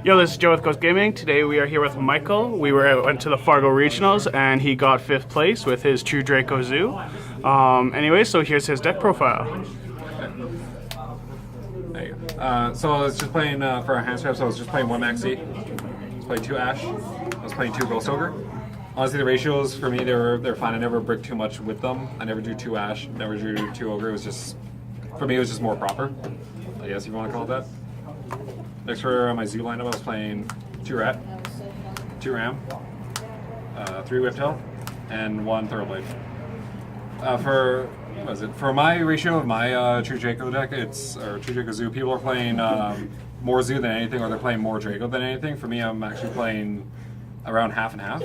Yo, this is Joe with Ghost Gaming. Today we are here with Michael. We went to the Fargo Regionals and he got 5th place with his True Draco Zoo. Anyway, so here's his deck profile. There you go. So I was just playing for a hand strap, so I was just playing 1 Maxi. I was playing 2 Ash. I was playing 2 Ghost Ogre. Honestly, the ratios for me, they're fine. I never bricked too much with them. I never drew 2 Ash, never drew 2 Ogre. It was just, for me, it was just more proper, I guess if you want to call it that. Next for my Zoo lineup, I was playing 2 Rat, 2 Ram, 3 Whiptail, and 1 Thoroughblade. For my ratio of my True Draco deck, or True Draco Zoo, people are playing more Zoo than anything, or they're playing more Draco than anything. For me, I'm actually playing around half and half.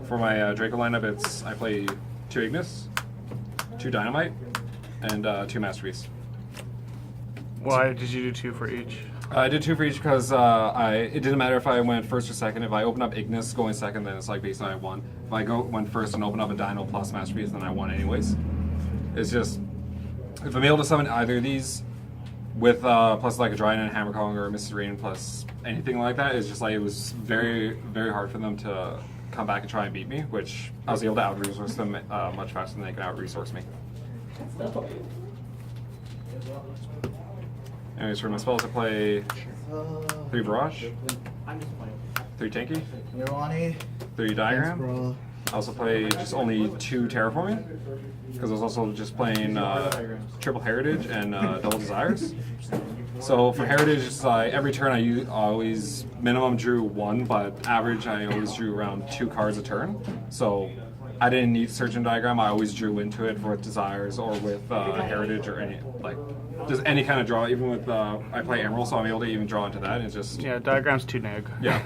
For my Draco lineup, I play 2 Ignis, 2 Dynamite, and 2 Masterpiece. Why did you do 2 for each? I did 2 for each because it didn't matter if I went first or second. If I open up Ignis going second, then it's like basically I won. If I went first and open up a Dino plus Masterpiece, then I won anyways. It's just, if I'm able to summon either of these with plus like a Dryad and a Hammer Kong or a Mrs. Rain plus anything like that, it's just like it was very, very hard for them to come back and try and beat me, which I was able to out-resource them much faster than they could out-resource me. Anyways, for my spells, I play 3 Barrage, 3 Tanky, 3 Diagram. I also play just only 2 Terraforming, because I was also just playing Triple Heritage and Double Desires. So for Heritage, it's like every turn I always minimum drew 1, but average I always drew around 2 cards a turn. So I didn't need Surgeon Diagram. I always drew into it with Desires or with Heritage or just any kind of draw. Even with I play Emerald, so I'm able to even draw into that. It's just Diagram's too neg. Yeah,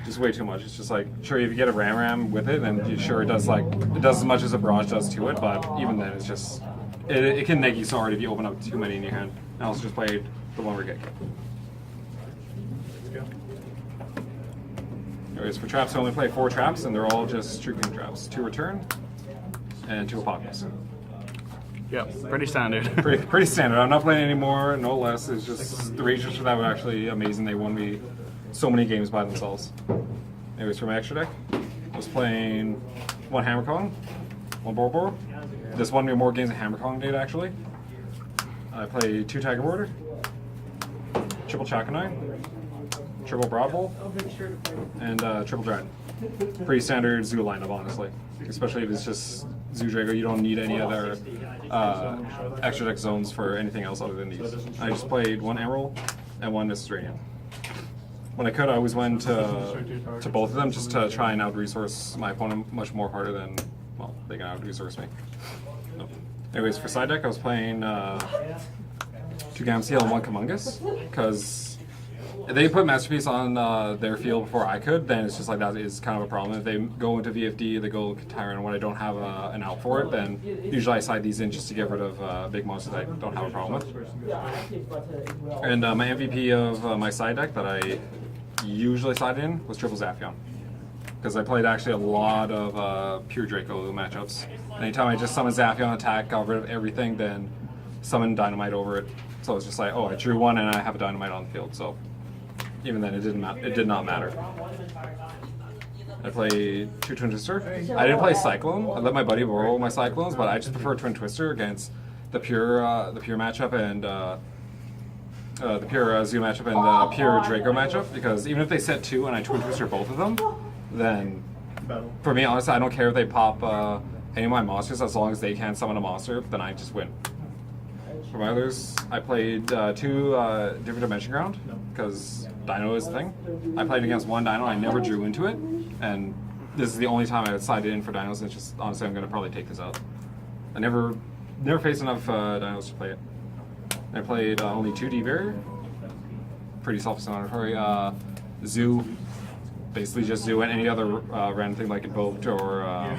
just way too much. It's just like sure if you get a Ram with it, then it does as much as a Barrage does to it. But even then, it's just it can neg you so hard if you open up too many in your hand. I also just played the Lumber Gig. Anyways, for traps, I only play 4 traps, and they're all just True King traps. 2 Return, and 2 Apocalypse. Yep, pretty standard. pretty standard. I'm not playing any more, no less. It's just the ratios for that were actually amazing. They won me so many games by themselves. Anyways, for my extra deck, I was playing 1 Hammer Kong, 1 Boro. This won me more games than Hammer Kong did, actually. I played 2 Tiger Border, triple Chakanine, triple Broad Bowl, and triple Dryad. Pretty standard Zoo lineup, honestly. Especially if it's just Zoo Draco, you don't need any other extra deck zones for anything else other than these. I just played 1 Emerald and 1 Mrs. Radiant. When I could, I always went to both of them just to try and out-resource my opponent much more harder than, well, they can out-resource me. So, anyways, for side deck, I was playing 2 Gamseel and 1 Kamungus, because if they put Masterpiece on their field before I could, then it's just like that is kind of a problem. If they go into VFD, they go Tyrant, when I don't have an out for it, then usually I side these in just to get rid of big monsters I don't have a problem with. And my MVP of my side deck that I usually side in was Triple Zaphion, because I played actually a lot of pure Draco matchups. Anytime I just summon Zaphion, attack, got rid of everything, then summon Dynamite over it. So it's just like, oh, I drew 1 and I have a Dynamite on the field. So even then, it did not matter. I played 2 Twin Twister. I didn't play Cyclone. I let my buddy borrow my Cyclones, but I just prefer Twin Twister against the pure matchup and the pure Zoo matchup and the pure Draco matchup, because even if they set 2 and I Twin Twister both of them, then for me, honestly, I don't care if they pop any of my monsters as long as they can't summon a monster, then I just win. For my others, I played 2 different Dimension Ground, because Dino is the thing. I played against 1 Dino, I never drew into it, and this is the only time I decided in for Dinos, and it's just, honestly, I'm going to probably take this out. I never faced enough Dinos to play it. I played only 2 D-Barrier, pretty self-explanatory. Zoo, basically just Zoo, and any other random thing like Invoked or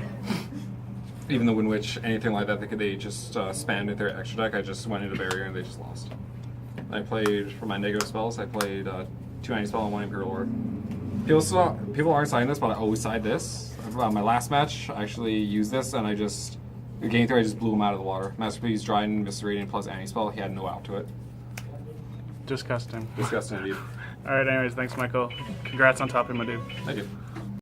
even the Wind Witch, anything like that, they just spammed into their extra deck. I just went into Barrier and they just lost. I played, for my negative spells, I played 2 Anti-Spell and 1 Imperial Lord. People aren't siding this, but I always side this. My last match, I actually used this, and game 3, I just blew him out of the water. Masterpiece, Dryden, Mr. Radiant plus Anti-Spell, he had no out to it. Disgusting. Disgusting indeed. All right. Anyways, thanks, Michael. Congrats on topping, my dude. Thank you.